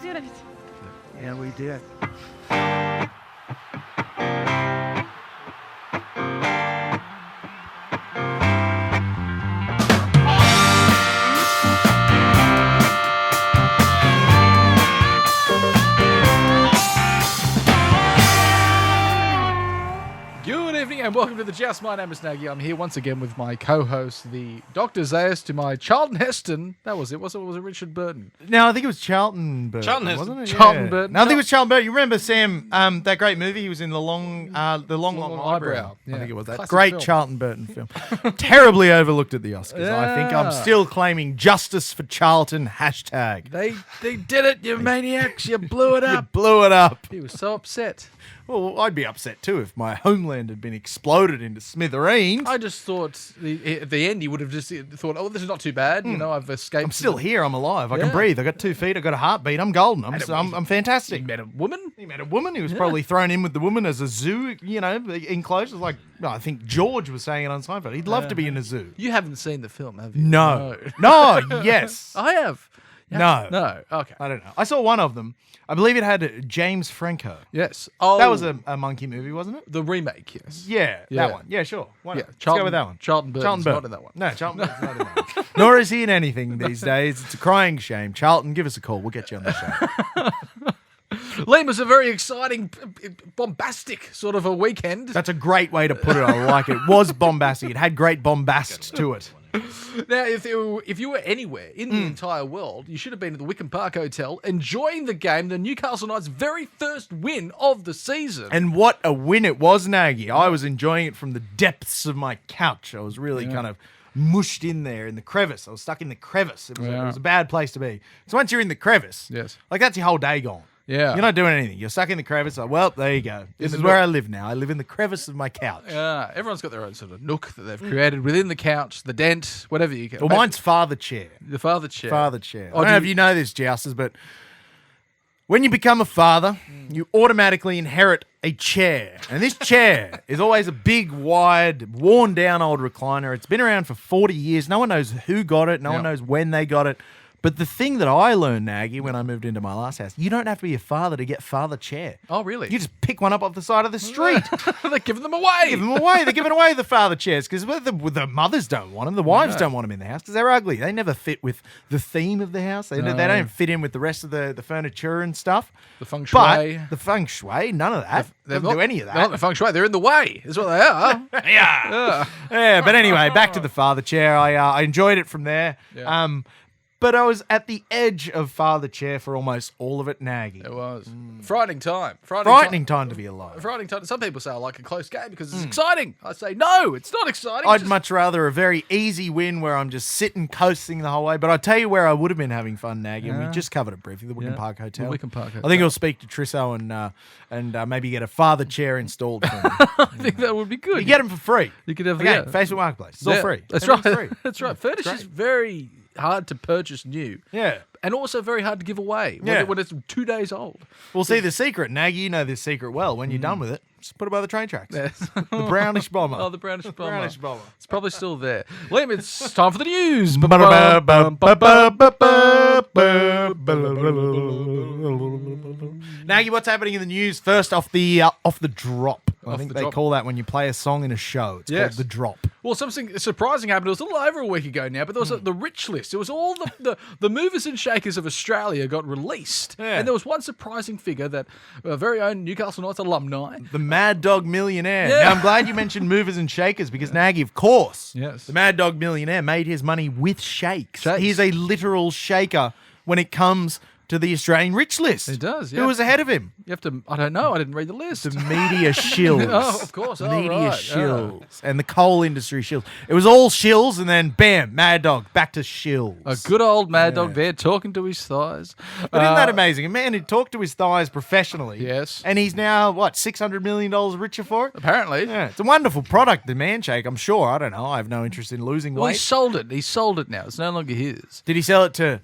doing it. Yeah, we did. Good evening and welcome to the Joust. My name is Naggy. I'm here once again with my co-host, the Dr. Zayas, to my Charlton Heston. That was it, was it Richard Burton? No, I think it was Charlton Burton. Charlton Heston. Wasn't it? Charlton Yeah. Burton. No, I think it was Charlton Burton. You remember, Sam, that great movie? He was in The Long Eyebrow. Yeah. I think it was that. Classic Great film. Charlton Burton film. Terribly overlooked at the Oscars. I think I'm Yeah. still claiming justice for Charlton, hashtag. They did it, you maniacs. You blew it You up. blew it up. He was so upset. Well, I'd be upset too if my homeland had been exploded into smithereens. I just thought at the end he would have just thought, oh, this is not too bad. You know, I've escaped. I'm still here. I'm alive. I Yeah. can breathe. I got 2 feet. I got a heartbeat. I'm golden. I'm He fantastic. met a woman. He met a woman. He was probably thrown in with the woman as a zoo, enclosed. Like, I think George was saying it on Seinfeld. He'd love to be in a zoo. You haven't seen the film, have you? No. No, yes. I have. No. No. Okay. I don't know. I saw one of them. I believe it had James Franco. Yes. Oh, That was a monkey movie, wasn't it? the remake. Yes. Yeah, Yeah. that one. Yeah, sure. Why not? Yeah, Let's go with that one. Charlton Burton's not in that one. No, Charlton Burton's not in that one. Nor is he in anything these days. It's a crying shame. Charlton, give us a call. We'll get you on the show. Liam was a very exciting, bombastic sort of a weekend. That's a great way to put it. I like it. It was bombastic. It had great bombast to it. Now, if you were anywhere in the entire world, you should have been at the Wickham Park Hotel enjoying the game, the Newcastle Knights' very first win of the season. And what a win it was, Naggy. I was enjoying it from the depths of my couch. I was really kind of mushed in there in the crevice. I was stuck in the crevice. It was a bad place to be. So once you're in the crevice, Yes. like that's your whole day gone. Yeah. You're not doing anything. You're stuck in the crevice. Like, well, there you go. This is where I live now. I live in the crevice of my couch. Everyone's got their own sort of nook that they've created within the couch, the dent, whatever you can. Well, mine's father chair. the father chair. Father chair. Oh, I don't know if you know this, Jousters, but when you become a father, you automatically inherit a chair. And this chair is always a big, wide, worn-down old recliner. It's been around for 40 years. No one knows who got it. No one knows when they got it. But the thing that I learned, Naggy, when I moved into my last house, you don't have to be a father to get father chair. Oh, really? You just pick one up off the side of the street. They're giving them away. Give them away. They're giving away the father chairs because the mothers don't want them. The wives don't want them in the house because they're ugly. They never fit with the theme of the house. They don't fit in with the rest of the furniture and stuff. The feng shui. But the feng shui, none of that. They don't do any of They're not that. the feng shui. They're in the way. Is what they are. Yeah, but anyway, back to the father chair. I enjoyed it from there. Yeah. But I was at the edge of father chair for almost all of it, Naggy. It was. Frightening time. Frightening time to be alive. Frightening time. Some people say I like a close game because it's exciting. I say, no, it's not exciting. I'd much rather a very easy win where I'm just sitting coasting the whole way. But I'll tell you where I would have been having fun, Naggy, and we just covered it briefly, the Wickham Park Hotel. The Wickham Park Hotel. I think I'll speak to Trisso and maybe get a father chair installed for me. I think that would be good. You get them for free. You could have Again, Facebook Marketplace. It's all free. That's Everything's right. free. That's right. Furniture's very hard to purchase new. Yeah. And also very hard to give away Yeah. when it's 2 days old. Well, see, the secret, Naggy, you know this secret well. When you're done with it, just put it by the train tracks. Yes. The brownish bomber. Oh, the brownish bomber. brownish bomber. It's probably still there. Liam, it's time for the news. Naggy, what's happening in the news? First, off the drop. I think the they drop. call that when you play a song in a show. It's Yes. called the drop. Well, something surprising happened. It was a little over a week ago now, but there was the Rich List. It was all the movers and shakers of Australia got released. Yeah. And there was one surprising figure that our very own Newcastle Knights alumni. The Mad Dog Millionaire. Yeah. Now, I'm glad you mentioned movers and shakers because Naggy, of course, Yes. the Mad Dog Millionaire made his money with shakes. Shakes. He's a literal shaker when it comes to the Australian Rich List. It does, Who yeah. was ahead of him? You have to, I don't know, I didn't read the list. The media shills. Oh, of course. Oh, Media right. shills. And the coal industry shills. It was all shills and then bam, Mad Dog, back to shills. A good old Mad Dog there talking to his thighs. But isn't that amazing? A man who talked to his thighs professionally. Yes. And he's now, $600 million richer for it? Apparently. Yeah, it's a wonderful product, the man shake, I'm sure. I don't know. I have no interest in losing Well, he weight. sold it. He sold it now. It's no longer his. Did he sell it to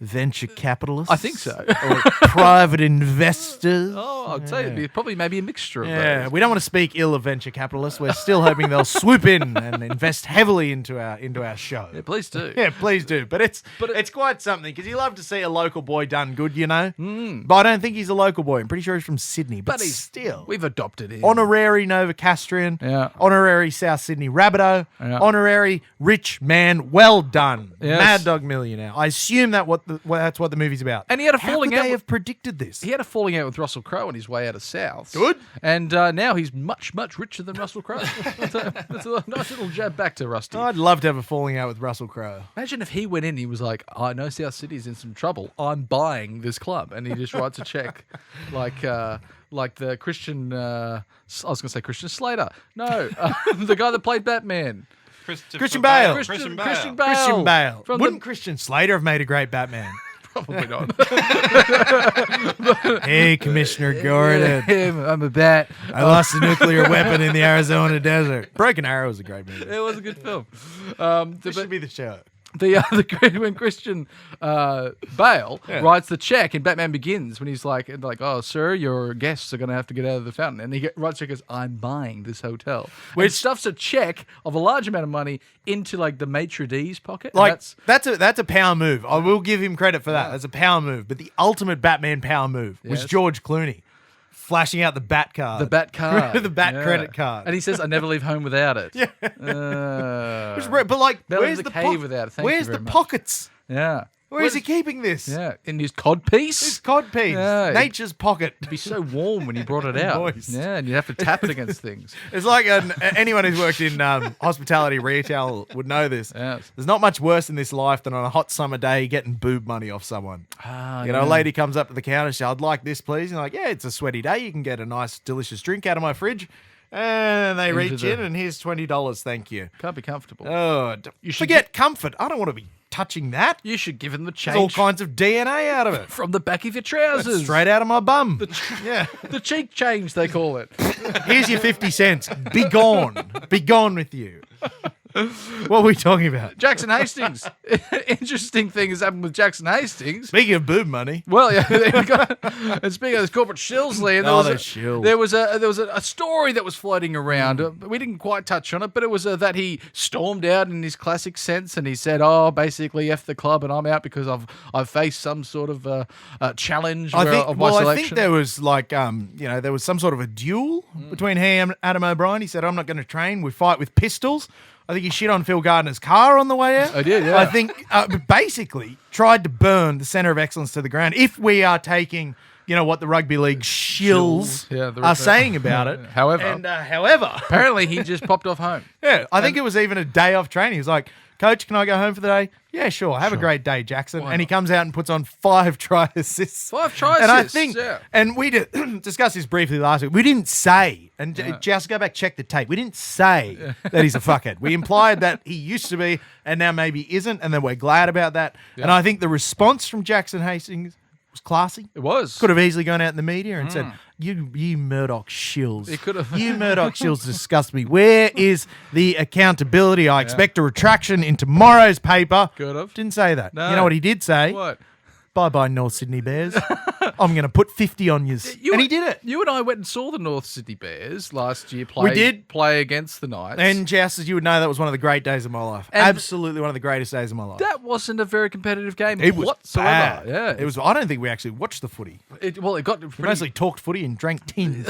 venture capitalists. I think so. Or private investors. Oh, I'd say it'd be probably maybe a mixture of Yeah, those. we don't want to speak ill of venture capitalists. We're still hoping they'll swoop in and invest heavily into our show. Yeah, please do. Yeah, please do. But it's quite something because you love to see a local boy done good, you know. But I don't think he's a local boy. I'm pretty sure he's from Sydney. But he's still, We've adopted him. honorary Novocastrian, Yeah. honorary South Sydney Rabbitoh, Yeah. honorary rich man. Well done, Yes. Mad Dog Millionaire. I assume that's what the movie's about. And he had a How falling could out they with- have predicted this? He had a falling out with Russell Crowe on his way out of South. Good. And now he's much richer than Russell Crowe. That's a nice little jab back to Rusty. I'd love to have a falling out with Russell Crowe. Imagine if he went in, he was like, I know South City's in some trouble. I'm buying this club. And he just writes a check like the Christian, I was going to say Christian Slater. No, the guy that played Batman. Christian Bale. Christian Bale. Christian Bale. From Wouldn't Christian Slater have made a great Batman? Probably not. Hey, Commissioner Gordon. I'm a bat. I lost a nuclear weapon in the Arizona desert. Broken Arrow was a great movie. It was a good film. This should be the show. When Christian Bale writes the check and Batman Begins, when he's like, oh, sir, your guests are going to have to get out of the fountain. And he writes a check, goes, I'm buying this hotel. Which stuffs a check of a large amount of money into like the maitre d's pocket. Like that's a power move. I will give him credit for that. That's a power move. But the ultimate Batman power move was George Clooney flashing out the Bat card. The Bat card. The Bat credit card. And he says, I never leave home without it. Yeah. But like, Bell where's in the the cave without it. Thank where's you the very much. pockets? Yeah. Where is he keeping this? Yeah. In his codpiece? His codpiece. Yeah. Nature's pocket. It'd be so warm when you brought it out. Moist. Yeah, and you'd have to tap it against things. It's like anyone who's worked in hospitality retail would know this. Yes. There's not much worse in this life than on a hot summer day getting boob money off someone. Ah, You know, a lady comes up to the counter, she says, I'd like this, please. And you're like, yeah, it's a sweaty day. You can get a nice, delicious drink out of my fridge. And they reach in and here's $20. Thank you. Can't be comfortable. Oh, You should forget comfort. I don't want to be touching that. You should give him the There's all change kinds of DNA out of it. from the back of your trousers. Straight out of my bum. Yeah. The cheek change, they call it. Here's your 50 cents. Be gone. Be gone with you. What are we talking about? Jackson Hastings. Interesting thing has happened with Jackson Hastings. Speaking of boob money. Well, yeah, there you go. And speaking of this corporate shills, Liam, there was a story that was floating around. We didn't quite touch on it, but it was that he stormed out in his classic sense and he said, "Oh, basically, F the club, and I'm out because I've faced some sort of challenge of my selection." I think there was like there was some sort of a duel between he and Adam O'Brien. He said, "I'm not going to train. We fight with pistols." I think he shit on Phil Gardner's car on the way out. I did, yeah. I think basically tried to burn the centre of excellence to the ground. If we are taking, what the rugby league shills are saying about it. However, apparently he just popped off home. Yeah, I think it was even a day off training. He was like, Coach, can I go home for the day? Yeah, sure. Have a great day, Jackson. And he comes out and puts on 5 try assists. 5 try and assists, I think, and we discussed this briefly last week. We didn't say, and just go back, check the tape. We didn't say that he's a fuckhead. We implied that he used to be and now maybe isn't, and then we're glad about that. Yeah. And I think the response from Jackson Hastings was classy. It was. Could have easily gone out in the media and said, you Murdoch shills. It could have. You Murdoch shills disgust me. Where is the accountability? I expect a retraction in tomorrow's paper. Could have. Didn't say that. No. You know what he did say? What? Bye-bye, North Sydney Bears. I'm going to put 50 on you. And he did it. You and I went and saw the North Sydney Bears last year play against the Knights. And Joust, as you would know, that was one of the great days of my life. And absolutely one of the greatest days of my life. That wasn't a very competitive game whatsoever. Bad. Yeah, it was. I don't think we actually watched the footy. It got we mostly talked footy and drank tins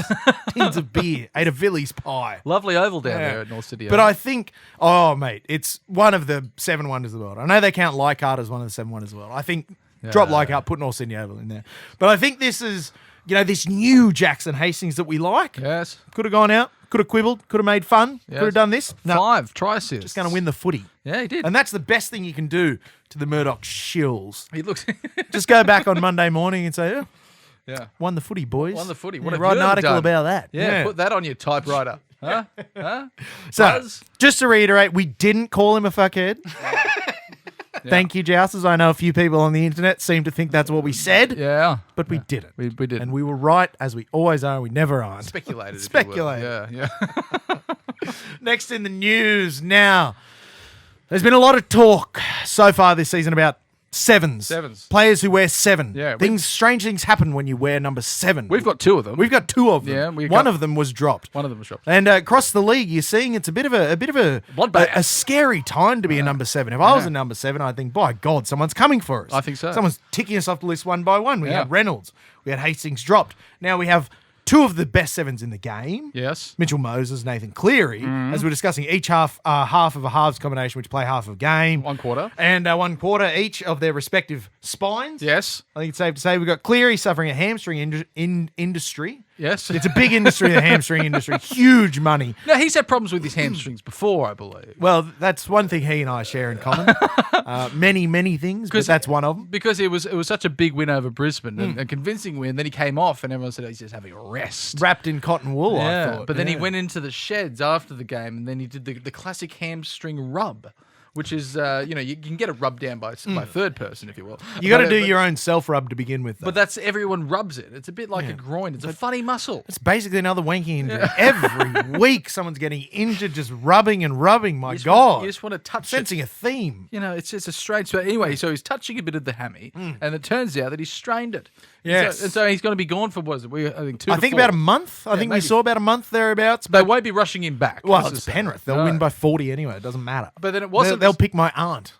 of beer, ate a Villies pie. Lovely oval down there at North Sydney. But I think, mate, it's one of the 7 wonders of the world. I know they count Leichhardt as one of the 7 wonders of the world. I think drop Leichhardt, put North Sydney Oval in there. But I think this is, this new Jackson Hastings that we like. Yes. Could have gone out, could have quibbled, could have made fun, could have done this. No, 5 try assists. Just going to win the footy. Yeah, he did. And that's the best thing you can do to the Murdoch shills. He looks. Just go back on Monday morning and say, won the footy, boys. Won the footy. What write an article about that. Yeah, put that on your typewriter. Huh? So, just to reiterate, we didn't call him a fuckhead. Thank you, Jousters. I know a few people on the internet seem to think that's what we said. Yeah. But we didn't. We didn't. And we were right, as we always are. We never aren't. Speculated. Speculated. Yeah. Next in the news now. There's been a lot of talk so far this season about Sevens. Sevens. Players who wear 7. Yeah, Strange things happen when you wear number 7. We've got 2 of them. We've got 2 of them. Yeah, one of them was dropped. One of them was dropped. And across the league, you're seeing it's a bit of a bloodbath. a scary time to be a number 7. If I was a number 7, I'd think, by God, someone's coming for us. I think so. Someone's ticking us off the list one by one. We had Reynolds. We had Hastings dropped. Now we have 2 of the best 7s in the game. Yes. Mitchell Moses, Nathan Cleary, as we're discussing, each half of a halves combination, which play half of a game. 1 quarter. And 1 quarter each of their respective spines. Yes. I think it's safe to say we've got Cleary suffering a hamstring industry. Yes. It's a big industry, the hamstring industry. Huge money. Now, he's had problems with his hamstrings before, I believe. Well, that's one thing he and I share in common. Many things, but that's one of them. Because it was such a big win over Brisbane, and a convincing win. Then he came off, and everyone said, he's just having a rest. Wrapped in cotton wool, I thought. But then he went into the sheds after the game, and then he did the classic hamstring rub, which is, you can get it rubbed down by third person, if you will. You got to do your own self-rub to begin with, though. But that's everyone rubs it. It's a bit like a groin. It's a funny muscle. It's basically another wanking injury. Every week someone's getting injured just rubbing and rubbing. My God. You just want to touch Sensing a theme. It's just a strange... But anyway, so he's touching a bit of the hammy, and it turns out that he's strained it. Yes. And so he's going to be gone for, I think 2 to 4. About a month. I think we saw about a month thereabouts. They won't be rushing him back. Well, it's Penrith. They'll win by 40 anyway. It doesn't matter. But then it wasn't... They'll pick my aunt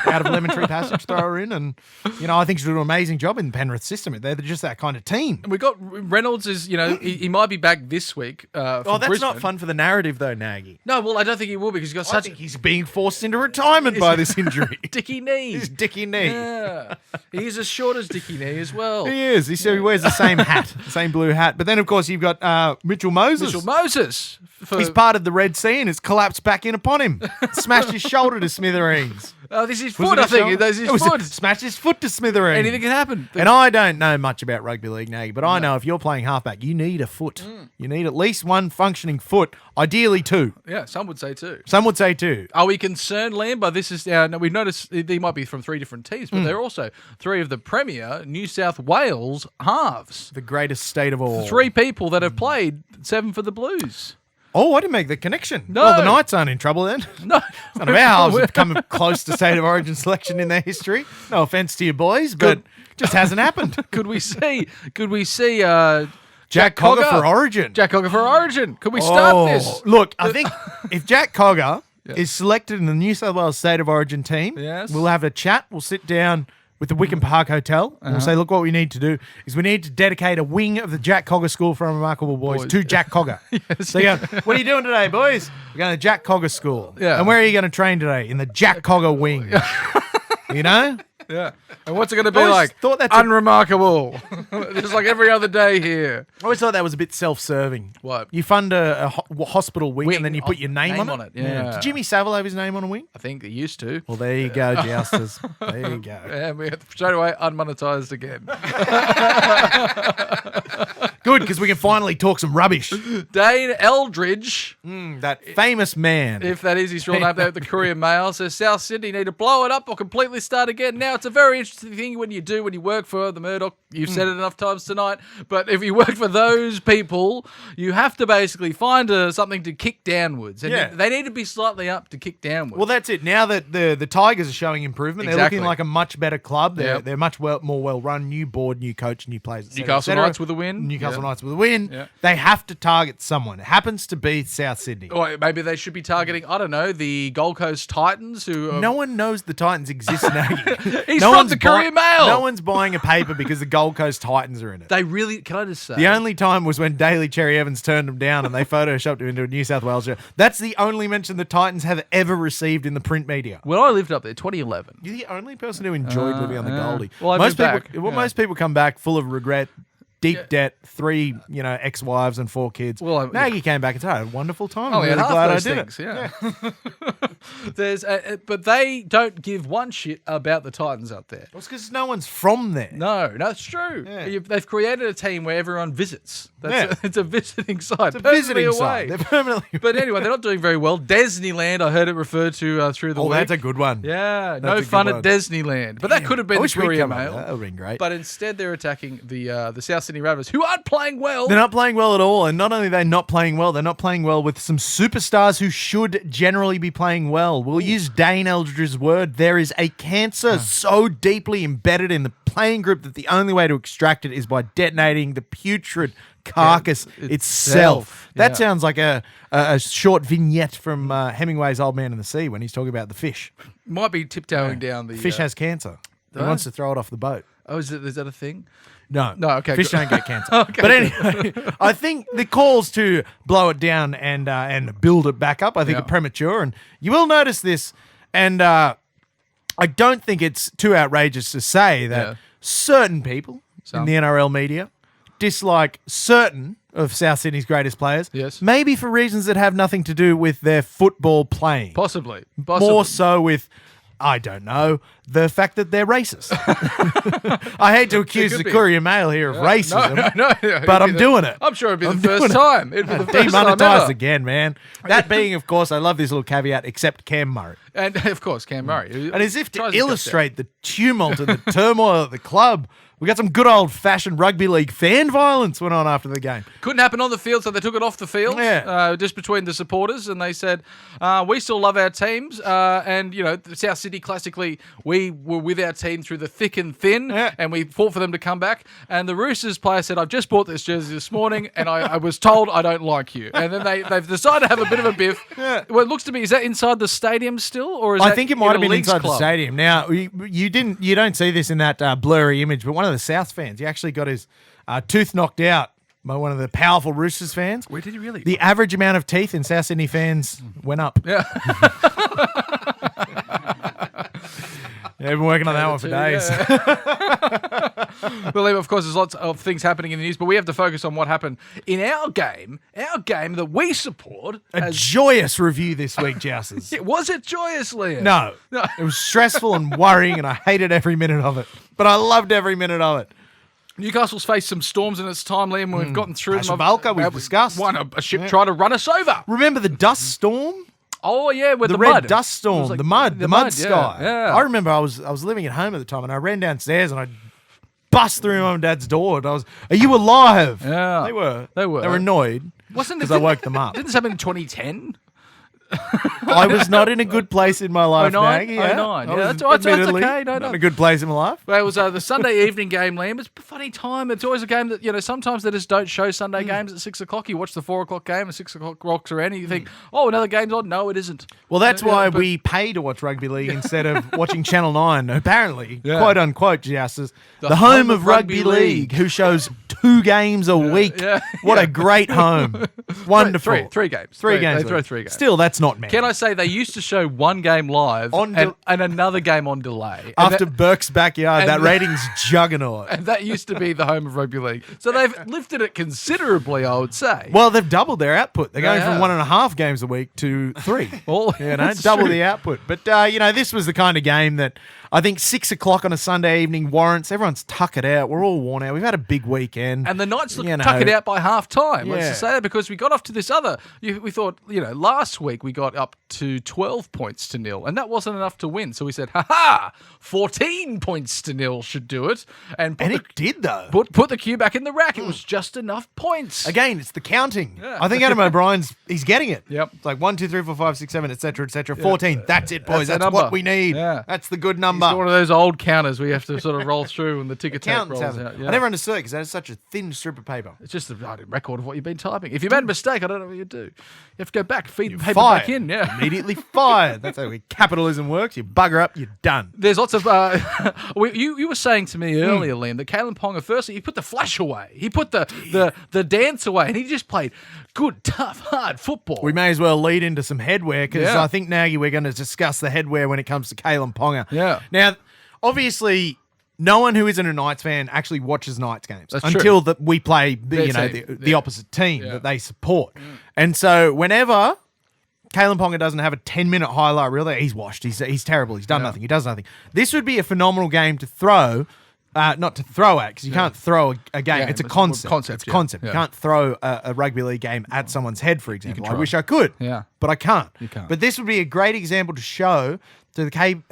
out of Lemon Tree Passage, throw her in, and, I think she'll do an amazing job in Penrith system. They're just that kind of team. And we got Reynolds is, he might be back this week for that's Brisbane. not fun for the narrative, though, Nagy. No, well, I don't think he will because he's got I think he's being forced into retirement by this injury. Dicky knee. His Dicky knee. Yeah. He's as short as Dicky knee as well. He is. He wears the same hat, the same blue hat. But then, of course, you've got Mitchell Moses. He's part of the Red Sea and it's collapsed back in upon him. Smashed his shoulder to smithereens. Oh, this is his foot, I think. That's his foot. Smashed his foot to smithereens. Anything can happen. And I don't know much about rugby league, Nagy, but I know if you're playing halfback, you need a foot. You need at least 1 functioning foot, ideally 2. Yeah, some would say 2. Some would say 2. Are we concerned, Liam, by this? We've noticed they might be from 3 different teams, but they're also 3 of the Premier New South Wales halves. The greatest state of all. 3 people that have played 7 for the Blues. Oh, I didn't make the connection. No. Well, the Knights aren't in trouble then. No. None of our halves have come close to State of Origin selection in their history. No offence to you boys, but just hasn't happened. Could we see Jack Cogger for Origin? Jack Cogger for Origin. Could we start this? Look, I think if Jack Cogger is selected in the New South Wales State of Origin team, we'll have a chat. We'll sit down with the Wickham Park Hotel. And we'll say, look, what we need to do is we need to dedicate a wing of the Jack Cogger School for Unremarkable Boys to Jack Cogger. So you go, what are you doing today, boys? We're going to Jack Cogger School. Yeah. And where are you going to train today? In the Jack Cogger wing. You know? Yeah. And what's it going to be like? Thought that's unremarkable. Just like every other day here. I always thought that was a bit self-serving. What? You fund a hospital wing and then you put your name on it. Yeah. Did Jimmy Savile have his name on a wing? I think he used to. Well, there you go, Jousters. There you go. And we straight away unmonetized again. Good, because we can finally talk some rubbish. Dane Eldridge. That famous man. If that is his real name, there at the Courier Mail, says South Sydney need to blow it up or completely start again. Now, it's a very interesting thing when you work for the Murdoch. You've said it enough times tonight. But if you work for those people, you have to basically find something to kick downwards. And they need to be slightly up to kick downwards. Well, that's it. Now that the Tigers are showing improvement, they're looking like a much better club. They're much more well-run. New board, new coach, new players. Newcastle Knights with a win. Newcastle Knights with a win. Yeah. They have to target someone. It happens to be South Sydney. Or maybe they should be targeting, I don't know, the Gold Coast Titans. Who no one knows the Titans exist, Nagy. He's from the Courier Mail. No one's buying a paper because the Gold Coast Titans are in it. They really, can I just say? The only time was when Daly Cherry Evans turned them down and they photoshopped him into a New South Wales shirt. That's the only mention the Titans have ever received in the print media. When I lived up there, 2011. You're the only person who enjoyed living on the Goldie. Well, most people come back full of regret, deep debt, 3 ex-wives and 4 kids. Well, Nagy came back and said, I had a wonderful time. Oh, I'm really glad I did it. Yeah. But they don't give one shit about the Titans up there. Well, it's because no one's from there. No, that's true. Yeah. They've created a team where everyone visits. It's a visiting site. It's a visiting site. They're permanently. But anyway, they're not doing very well. Disneyland, I heard it referred to through the week. That's a good one. Yeah, no fun at Disneyland. But that could have been the Courier Mail. That would have been great. But instead, they're attacking the South Sydney Rabbits, who aren't playing well. They're not playing well at all. And not only are they not playing well, they're not playing well with some superstars who should generally be playing well. We'll use Dane Eldridge's word. There is a cancer so deeply embedded in the playing group that the only way to extract it is by detonating the putrid carcass itself. That sounds like a short vignette from Hemingway's Old Man and the Sea when he's talking about the fish. Might be tiptoeing down the... Fish has cancer. He wants to throw it off the boat. Oh, is that a thing? No, okay. Fish don't get cancer. Okay, but anyway, I think the calls to blow it down and build it back up, I think are premature. And you will notice this, and I don't think it's too outrageous to say that certain people in the NRL media dislike certain of South Sydney's greatest players. Yes. Maybe for reasons that have nothing to do with their football playing. Possibly. More so with... I don't know, the fact that they're racist. I hate to accuse the Courier Mail here of racism, no, but I'm doing it. I'm sure it'd be the first time. It'd be the first time demonetized again, man. That being, of course, I love this little caveat, except Cam Murray. And, of course, Cam Murray. And as if to illustrate the tumult and the turmoil at the club, we got some good old-fashioned rugby league fan violence went on after the game. Couldn't happen on the field, so they took it off the field, just between the supporters, and they said, we still love our teams, and, South Sydney, classically, we were with our team through the thick and thin, and we fought for them to come back, and the Roosters player said, I've just bought this jersey this morning, and I was told I don't like you. And then they've decided to have a bit of a biff. Well, it looks to me, is that inside the stadium still, or is that I think it might have been inside club? The stadium. Now, you don't see this in that blurry image, but one of the South fans, he actually got his tooth knocked out by one of the powerful Roosters fans. Where did he really? The average amount of teeth in South Sydney fans went up. Yeah. I've been working on that one for days. Well, of course, there's lots of things happening in the news, but we have to focus on what happened in our game that we support. A joyous review this week, Jousters. Was it joyous, Liam? No. It was stressful and worrying, and I hated every minute of it. But I loved every minute of it. Newcastle's faced some storms in its time, Liam, and we've gotten through them. Valka, we've discussed. A ship tried to run us over. Remember the dust storm? Oh, yeah, with the red mud. Dust storm, Like the mud sky. Yeah. I remember I was living at home at the time, and I ran downstairs and I bust through Mum and Dad's door, and are you alive? Yeah. They were. They were annoyed because I woke them up. Didn't this happen in 2010? I was not in a good place in my life, 09? Naggy. 09. Yeah, that's okay. No. Not in a good place in my life. Well, it was the Sunday evening game, Liam. It's a funny time. It's always a game that, sometimes they just don't show Sunday games at 6 o'clock. You watch the 4 o'clock game and 6 o'clock rocks around and you think, another game's on. No, it isn't. Well, that's why we pay to watch rugby league instead of watching Channel 9, apparently, quote unquote, Justice. The home of rugby league, who shows 2 games a week. Yeah. What a great home. Wonderful. Three games. Three games. They throw 3 games. Still, that's not many. Can I say they used to show 1 game live and another game on delay. After Burke's backyard, that rating's juggernaut. And that used to be the home of rugby league. So they've lifted it considerably, I would say. Well, they've doubled their output. They're going from 1.5 games a week to 3. Well, double the output. But, this was the kind of game that I think 6 o'clock on a Sunday evening warrants. Everyone's tuckered out. We're all worn out. We've had a big weekend. And the Knights tuck it out by half time. Let's just say that, because we got off to this other. We thought, last week we got up to 12 points to 0, and that wasn't enough to win. So we said, 14 points to 0 should do it. And it did, though. Put the cue back in the rack. It was just enough points. Again, it's the counting. Yeah. I think Adam he's getting it. Yep. It's like 1, 2, 3, 4, 5, 6, 7, etc., etc. 14. That's it, boys. That's what we need. Yeah. That's the good number. It's one of those old counters we have to sort of roll through when the ticker tape rolls out. I never understood it because that is such a thin strip of paper. It's just a record of what you've been typing. If you made a mistake, I don't know what you'd do. You have to go back, feed the paper back in. Yeah. Immediately fired. That's how capitalism works. You bugger up, you're done. There's lots of... you were saying to me earlier, Liam, that Kalyn Ponga, firstly, he put the flash away. He put the dance away, and he just played good, tough, hard football. We may as well lead into some headwear, because I think, Naggy, we're going to discuss the headwear when it comes to Kalyn Ponga. Yeah. Now, obviously, no one who isn't a Knights fan actually watches Knights games until we play the opposite team that they support. And so whenever Kalyn Ponga doesn't have a 10-minute highlight reel, he's washed. He's terrible. He's done nothing. He does nothing. This would be a phenomenal game to throw not to throw at, because you can't throw a game. Yeah, it's a it's a concept. concept, It's a concept. yeah. You can't throw a rugby league game at someone's head, for example. I try. wish I could, Yeah. but I can't. You can't. But this would be a great example to show to the Kalen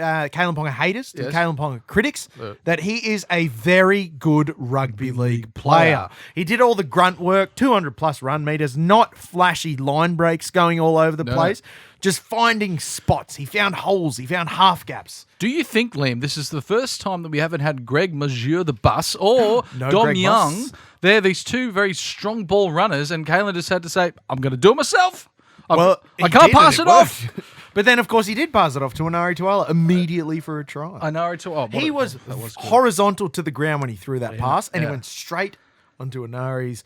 Ponga haters, to the Yes. Kalen Ponga critics, that he is a very good rugby league player. He did all the grunt work, 200-plus run meters, not flashy line breaks going all over the place, just finding spots. He found holes. He found half gaps. Do you think, Liam, this is the first time that we haven't had Greg Monsieur the Bus or No Dom Greg Young? Bus. They're these two very strong ball runners, and Kalen just had to say, I'm going to do it myself. I he can't did, pass and it off. worked. But then, of course, he did pass it off to Anari Tuala immediately for a try. I know. He was horizontal to the ground when he threw that pass, and he went straight onto Anari's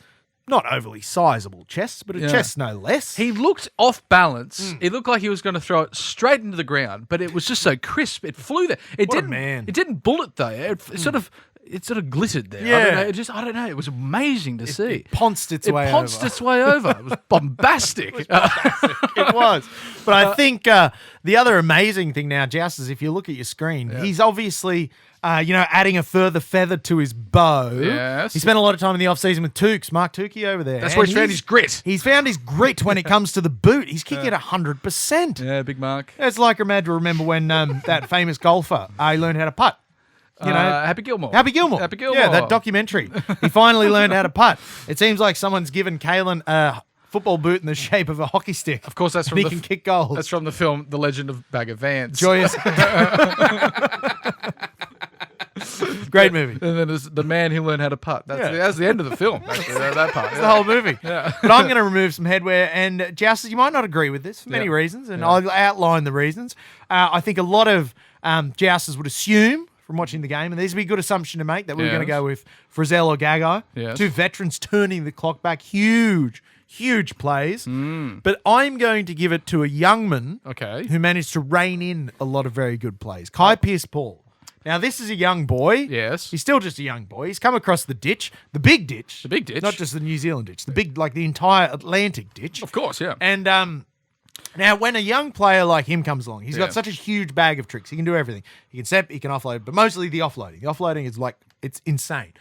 not overly sizable chest, but a chest no less. He looked off balance. It looked like he was going to throw it straight into the ground, but it was just so crisp. It flew there. It What a didn't. man. It didn't bullet though. It sort of glittered there. Yeah. I don't know. It was amazing to see. It pounced its way over. its way over. It was bombastic. It was. But I think the other amazing thing now, Joust, is if you look at your screen, he's obviously, adding a further feather to his bow. Yes. He spent a lot of time in the off-season with Tukes, Mark Tukey over there. That's where he's found his grit. He's found his grit when it comes to the boot. He's kicking it 100%. Yeah, big Mark. It's like remember when that famous golfer, he learned how to putt. Happy Gilmore. Happy Gilmore. Yeah, that documentary. He finally learned how to putt. It seems like someone's given Kalen a football boot in the shape of a hockey stick. Of course, that's from he can kick goals. That's from the film The Legend of Bagger Vance. Joyous. Great movie. And then there's the man who learned how to putt. That's the end of the film. Actually, that part. It's the whole movie. Yeah. But I'm going to remove some headwear. And Joust, you might not agree with this for many reasons, and I'll outline the reasons. I think a lot of Jousters would assume from watching the game, and these would be a good assumption to make, that we were going to go with Frizzell or Gagai. Yes. Two veterans turning the clock back. Huge plays. But I'm going to give it to a youngman who managed to rein in a lot of very good plays. Kai Pearce-Paul. Now, this is a young boy. Yes. He's still just a young boy. He's come across the ditch, the big ditch. The big ditch. Not just the New Zealand ditch, the big, like the entire Atlantic ditch. Of course, yeah. And now, when a young player like him comes along, he's got such a huge bag of tricks. He can do everything. He can set, he can offload, but mostly the offloading. The offloading is it's insane.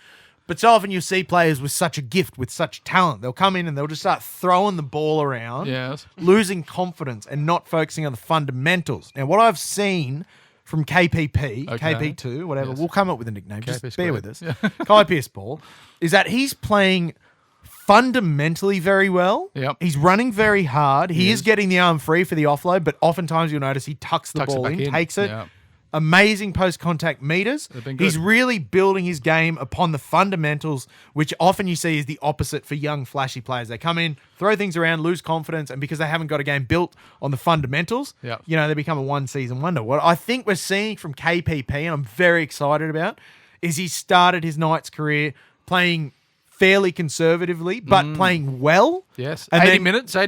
But so often you see players with such a gift, with such talent. They'll come in and they'll just start throwing the ball around, losing confidence and not focusing on the fundamentals. Now, what I've seen from KPP, KP2, whatever, we'll come up with a nickname. Just bear with us. Kai Pearce-Paul, is that he's playing fundamentally very well. Yep. He's running very hard. He is getting the arm free for the offload, but oftentimes you'll notice he tucks the ball in, takes it. Yep. Amazing post-contact meters. He's really building his game upon the fundamentals, which often you see is the opposite for young, flashy players. They come in, throw things around, lose confidence, and because they haven't got a game built on the fundamentals, they become a one-season wonder. What I think we're seeing from KPP, and I'm very excited about, is he started his Knights career playing fairly conservatively, but playing well. Yes. And 80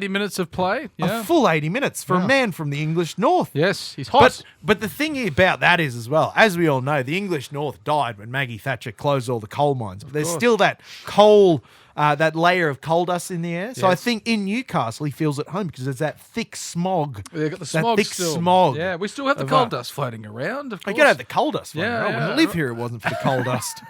minutes of play. Yeah. A full 80 minutes for a man from the English North. Yes, he's hot. But the thing about that is, as well, as we all know, the English North died when Maggie Thatcher closed all the coal mines. But there's still that coal, that layer of coal dust in the air. So I think in Newcastle he feels at home because there's that thick smog. They've got the smog thick still. smog. Yeah, we still have the coal dust floating around, of course. You got to have the coal dust floating around. Yeah. Wouldn't live here if it wasn't for the coal dust.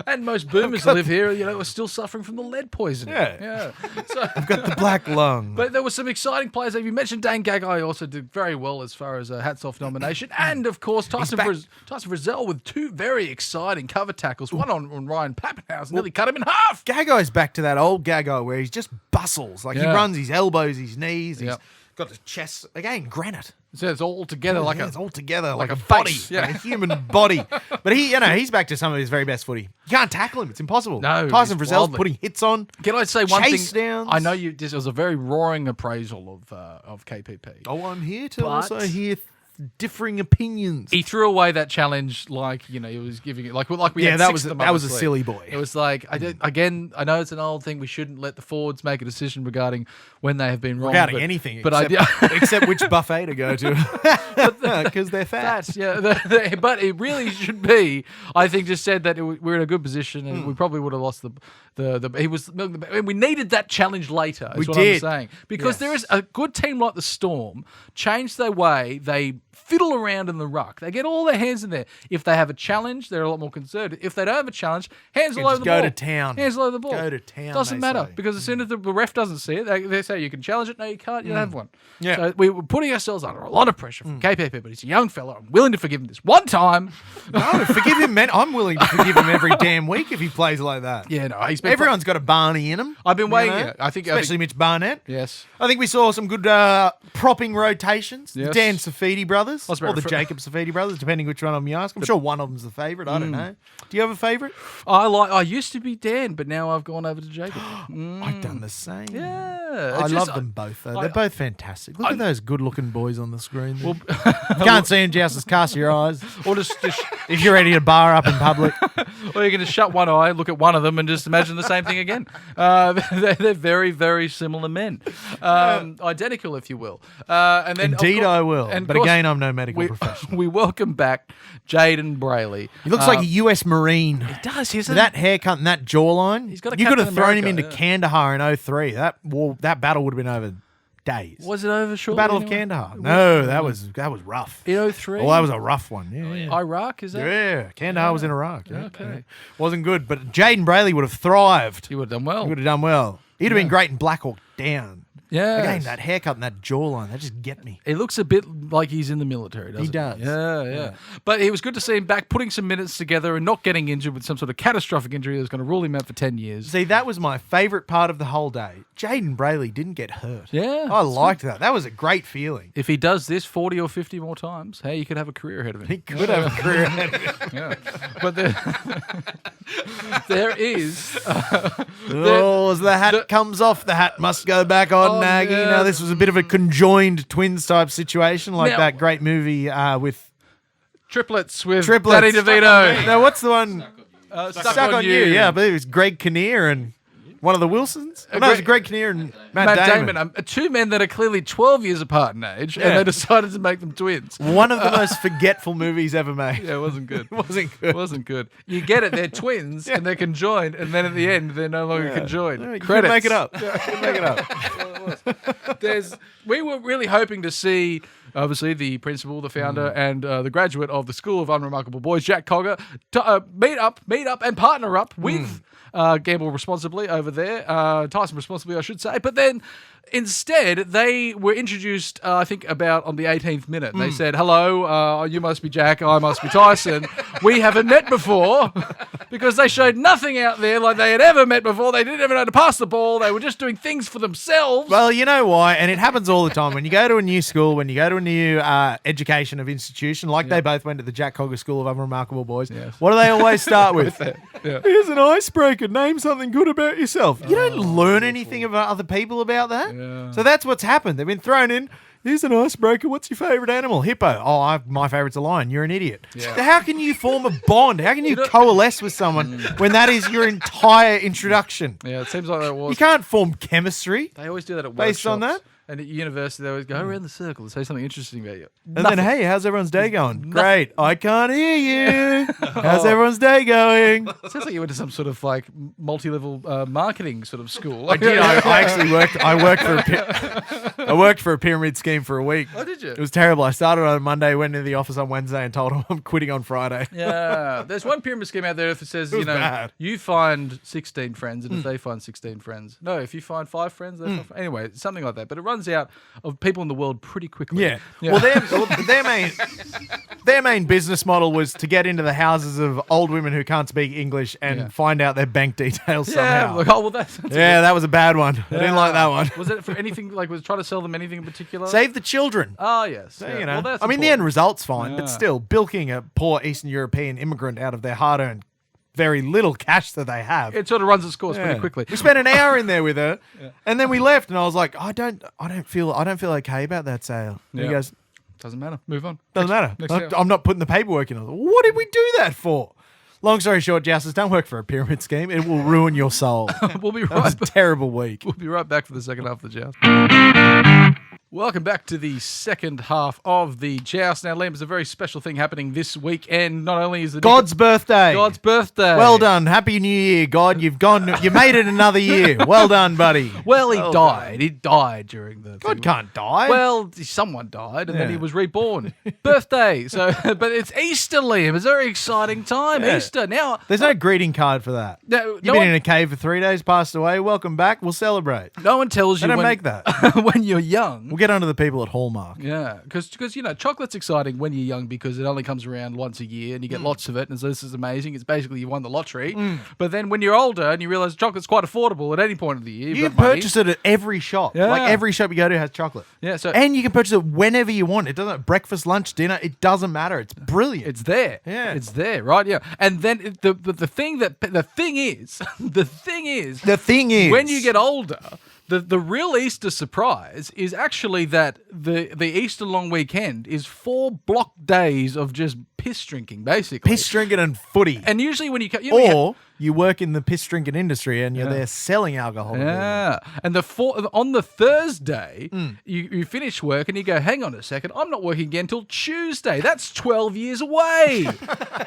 And most boomers that live here, are still suffering from the lead poisoning. Yeah. So, I've got the black lung. But there were some exciting players. You mentioned Dane Gagai also did very well as far as a hats off nomination. And, of course, Tyson Frizzell with two very exciting cover tackles. One on Ryan Pappenhausen, nearly cut him in half. Gagai's back to that old Gagai where he's just bustles. He runs his elbows, his knees. He's got the chest, again, granite. So it's all together it's all together like a body. Face, like a human body. But he's back to some of his very best footy. You can't tackle him. It's impossible. No, Tyson Frizzell's putting hits on. Can I say one chase thing? Downs. I know this was a very roaring appraisal of KPP. Oh, I'm here to also hear differing opinions. He threw away that challenge he was giving it like we had that six was of them that up was the a sleeve. silly boy. It was like I know it's an old thing. We shouldn't let the forwards make a decision regarding when they have been wrong. Regarding anything, but except which buffet to go to, because they're fat. But it really should be. I think just said that we're in a good position, and we probably would have lost we needed that challenge later. Is what I'm saying, because there is a good team like the Storm changed their way. They fiddle around in the ruck. They get all their hands in there. If they have a challenge, they're a lot more conservative. If they don't have a challenge, hands all over the ball. Go to town. Hands all over the ball. Go to town. Doesn't matter say. because as soon as the ref doesn't see it, they say you can challenge it. No, you can't. You don't have one. Yeah. So we were putting ourselves under a lot of pressure from KPP, but he's a young fella. I'm willing to forgive him this one time. No, forgive him, man. I'm willing to forgive him every damn week if he plays like that. Yeah, no, Everyone's got a Barney in him. I've been waiting. know? Yeah, I think Especially Mitch Barnett. Yes. I think we saw some good propping rotations. Yes. The Dan Safidi brothers. was Or about the to- Jacob Safidi brothers, depending which one of them you ask. I'm sure one of them's the favourite. I don't know. Do you have a favourite? I used to be Dan, but now I've gone over to Jacob. I've done the same. Yeah. I love them both, though. They're both fantastic. Look at those good-looking boys on the screen. There. Well, If you can't see them, just cast your eyes. or just If you're ready to bar up in public. or you can just shut one eye, look at one of them, and just imagine the same thing again. They're very, very similar men, identical, if you will. And then, Indeed, I will. and of But course, again, I'm no medical professional. we welcome back Jaden Brayley. He looks like a US Marine. He does. With that haircut and that jawline, He's got a you could have Captain thrown him America, into yeah. Kandahar in 03. That battle would have been over days. Was it over shortly? Battle of anyway? Kandahar. No, that was rough. In 03? Well, that was a rough one. Yeah. Iraq, is that? Yeah, Kandahar was in Iraq. Yeah. Okay. Yeah. Wasn't good, but Jaden Brayley would have thrived. He would have done well. He would have done well. He'd have been great in Black Hawk Down. Yeah. Again, that haircut and that jawline, that just get me. He looks a bit like he's in the military, doesn't he? He does. Yeah. But it was good to see him back, putting some minutes together and not getting injured with some sort of catastrophic injury that was going to rule him out for 10 years. See, that was my favourite part of the whole day. Jaden Brayley didn't get hurt. Yeah, I liked that. That was a great feeling. If he does this 40 or 50 more times, hey, he could have a career ahead of him. He could have a career ahead of him. Yeah. But there is... As the hat comes off, the hat must go back on, Naggy. yeah. Now, this was a bit of a conjoined twins type situation, like Now- that great movie with Triplets with triplets. Danny DeVito. No, what's the one? Stuck on You. Yeah, I believe it was Greg Kinnear and one of the Wilsons. No, it was Greg Kinnear and Matt Damon. Two men that are clearly 12 years apart in age, and they decided to make them twins. One of the most forgetful movies ever made. Yeah, it wasn't good. Wasn't It good. wasn't good. You get it, they're twins, and they're conjoined, and then at the end, they're no longer conjoined. You couldn't Credits. make it up. You couldn't make it up. We were really hoping to see, obviously, the principal, the founder, and the graduate of the School of Unremarkable Boys, Jack Cogger, meet up and partner up with Gamble responsibly over there, Tyson responsibly, I should say. But then instead, they were introduced, I think, about on the 18th minute. They said, hello, you must be Jack, I must be Tyson. We haven't met before, because they showed nothing out there like they had ever met before. They didn't even know how to pass the ball. They were just doing things for themselves. Well, you know why, and it happens all the time. When you go to a new school, when you go to a new education of institution, like they both went to the Jack Cogger School of Unremarkable Boys, what do they always start with? Here's an icebreaker. Name something good about yourself. You don't learn anything about other people about that. Yeah. So that's what's happened. They've been thrown in. Here's an icebreaker. What's your favourite animal? Hippo. Oh, my favourite's a lion. You're an idiot. Yeah. So how can you form a bond? How can you coalesce with someone when that is your entire introduction? Yeah, it seems like that was. You can't form chemistry. They always do that at Based on workshops. that? And at university, they always go around the circle and say something interesting about you. And then, hey, how's everyone's day going? Great. I can't hear you. How's everyone's day going? Sounds like you went to some sort of like multi-level marketing sort of school. I did. I actually worked. I worked for a pyramid scheme for a week. Oh, did you? It was terrible. I started on Monday, went into the office on Wednesday, and told them I'm quitting on Friday. Yeah, there's one pyramid scheme out there that says, was bad. you find 16 friends, and if they find 16 friends, no, if you find 5 friends, they find anyway, something like that. But it runs out of people in the world pretty quickly. Yeah. Well, their main business model was to get into the houses of old women who can't speak English and find out their bank details somehow. Like, oh well, that's That was a bad one. I didn't like that one. Was it for anything like? Was it trying to sell them anything in particular? Save the children. Oh yes. So, yeah. you know, Well, that's I mean, the important. end result's fine, Yeah. but still, bilking a poor Eastern European immigrant out of their hard-earned, very little cash that they have. It sort of runs its course Yeah. pretty quickly. We spent an hour in there with her, and then we left, and I was like, I don't feel okay about that sale. And Yeah. he goes, Doesn't matter. Move on. doesn't matter. next hour. I'm not putting the paperwork in. I was like, what did we do that for? Long story short, Joust, don't work for a pyramid scheme. It will ruin your soul. We'll be That was right. a terrible week. We'll be right back for the second half of the Joust. Welcome back to the second half of the Joust. Now, Liam, there's a very special thing happening this weekend. Not only is it God's birthday. God's birthday. Well done. Happy New Year, God. You made it another year. Well done, buddy. Well, he died. He died during the God thing. can't die. Well, someone died, and then he was reborn. Birthday. But it's Easter, Liam. It's a very exciting time. Yeah. Easter. Now, There's no greeting card for that. No, You've been in a cave for 3 days, passed away. Welcome back. We'll celebrate. no one tells you They don't when, make that. when you're young. We'll get onto the people at Hallmark. Yeah, because chocolate's exciting when you're young because it only comes around once a year and you get lots of it, and so this is amazing. It's basically you won the lottery. But then when you're older and you realise chocolate's quite affordable at any point of the year, You can purchase it at every shop. Yeah. Like every shop you go to has chocolate. Yeah, so And you can purchase it whenever you want. It doesn't breakfast, lunch, dinner. It doesn't matter. It's brilliant. it's there. Yeah. It's there, right? Yeah. And then the thing is the thing is, when you get older, the real Easter surprise is actually that the Easter long weekend is 4 block days of just piss drinking, basically. piss drinking and footy, And usually when you or you work in the piss drinking industry and you're there selling alcohol. to people. yeah, and on the Thursday, you finish work and you go, hang on a second, I'm not working again until Tuesday. That's 12 years away.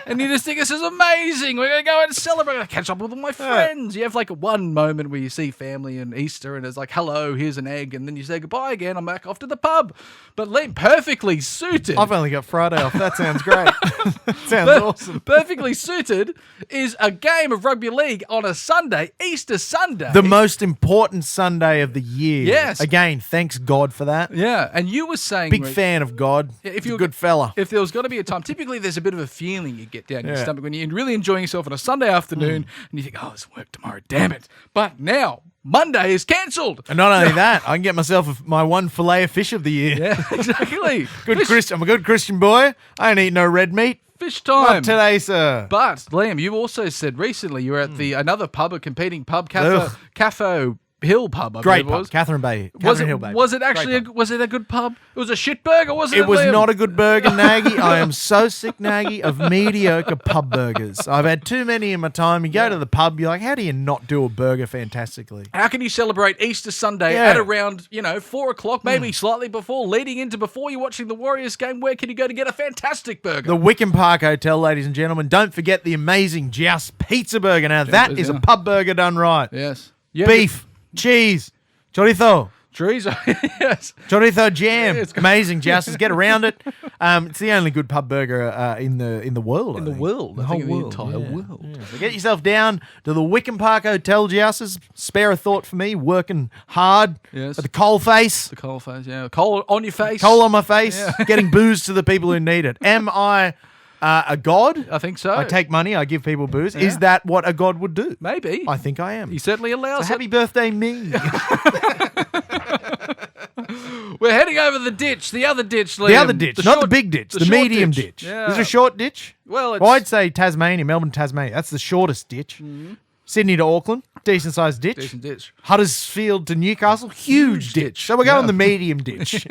And you just think, this is amazing. We're going to go and celebrate. I'm going to catch up with all my friends. You have like one moment where you see family and Easter and it's like, hello, here's an egg. And then you say goodbye again. I'm back off to the pub. But Liam, perfectly suited. I've only got Friday off. That sounds great. Sounds awesome. Perfectly suited is a game of rugby league on a Sunday, Easter Sunday. The most important Sunday of the year. Yes. Again, thanks God for that. Yeah, and you were saying... Big fan of God. Yeah, He's a good fella. If there was going to be a time, typically there's a bit of a feeling you get down your Yeah. stomach when you're really enjoying yourself on a Sunday afternoon and you think, oh, there's work tomorrow, damn it. But now, Monday is cancelled. And not only that, I can get myself my one fillet of fish of the year. Yeah, exactly. I'm a good Christian boy. I don't eat no red meat. Fish time. Not today, sir. But, Liam, you also said recently you were at another pub, a competing pub, Caffo Hill pub, I Great believe it was. pub. Catherine Bay. Was Catherine Hill Bay. it actually was it a good pub? It was a shit burger, wasn't it? It was Liam? not a good burger, Naggy. I am so sick, Naggy, of mediocre pub burgers. I've had too many in my time. You go to the pub, you're like, how do you not do a burger fantastically? How can you celebrate Easter Sunday at around, 4 o'clock, maybe slightly before, leading into before you're watching the Warriors game? Where can you go to get a fantastic burger? The Wickham Park Hotel, ladies and gentlemen. Don't forget the amazing Joust Pizza Burger. Now, that is a pub burger done right. Yes. Beef, cheese, chorizo. Chorizo, yes. Chorizo jam. Yeah, it's amazing, Jousters. Get around it. It's the only good pub burger in the world. In the world. The I whole think world. the entire world. Yeah. So get yourself down to the Wickham Park Hotel, Jousters. Spare a thought for me. Working hard Yes. at the coal face. The coal face, yeah. Coal on your face. Coal on my face. Getting booze to the people who need it. Am I a god? I think so. I take money. I give people booze. Is that what a god would do? Maybe. I think I am. He certainly allows So happy birthday, me. We're heading over the ditch, the other ditch, Liam. The other ditch, not the big ditch, the short medium ditch. Yeah. Is it a short ditch? Well, it's... Well, I'd say Tasmania, Melbourne, Tasmania. That's the shortest ditch. Sydney to Auckland, decent sized ditch. Decent ditch. Huddersfield to Newcastle, huge ditch. So we're going the medium ditch.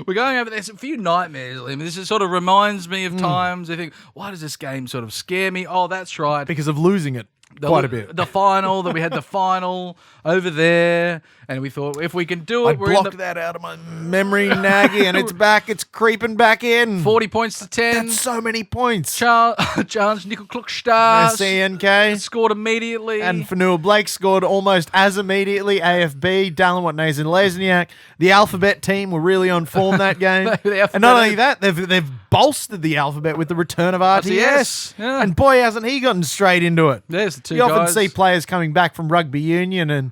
We're going over there. There's a few nightmares, Liam. This is sort of reminds me of times I think, why does this game sort of scare me? Oh, that's right. Because of losing it quite a bit. The final, that we had the final over there, and we thought, if we can do it, I we're in blocked that out of my memory, Naggy, and it's back. It's creeping back in. 40 points to 10. That's so many points. Chance Nickel CNK. scored immediately. And Fanua Blake scored almost as immediately. AFB, Dallin Watnason Lesniak. The Alphabet team were really on form that game. And not only that, they've bolstered the Alphabet with the return of RTS. Yeah. And boy, hasn't he gotten straight into it. There's the two You often guys. see players coming back from rugby union and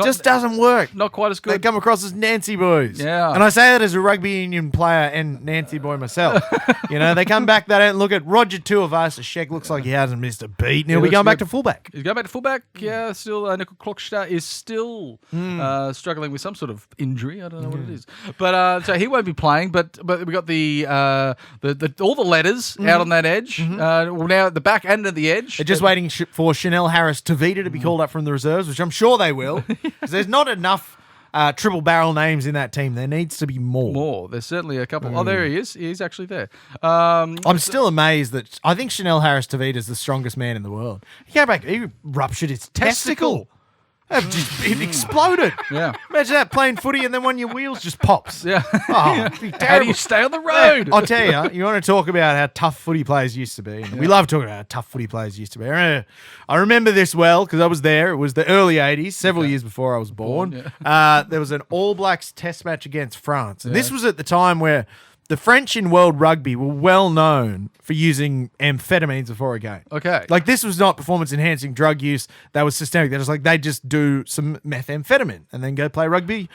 just doesn't work. Not quite as They good. come across as Nancy boys. Yeah. And I say that as a rugby union player and Nancy boy myself. They come back, they don't look at Roger Tuivasa-Sheck looks like he hasn't missed a beat. And he'll be looks going back good. to fullback. He's going back to fullback. Yeah, still Nickel Klokstad is still struggling with some sort of injury. I don't know what it is, but so he won't be playing. But we got the all the letters out on that edge. Well, now at the back and at the edge. They're just waiting for Chanel Harris-Tavita to be called up from the reserves, which I'm sure they will. Because there's not enough triple barrel names in that team. There needs to be more. There's certainly a couple. Oh, there he is. He's actually there. I'm still amazed that I think Chanel Harris-Tavita is the strongest man in the world. He came back. He ruptured his testicle. It exploded. Yeah. Imagine that, playing footy and then one of your wheels just pops. Yeah. Oh, it'd be How do terrible. you stay on the road? I'll tell you, you want to talk about how tough footy players used to be. And we love talking about how tough footy players used to be. I remember this well because I was there. It was the early 80s, several years before I was born. There was an All Blacks test match against France. And this was at the time where the French in world rugby were well known for using amphetamines before a game. Okay. Like, this was not performance-enhancing drug use. That was systemic. They're just like, they just do some methamphetamine and then go play rugby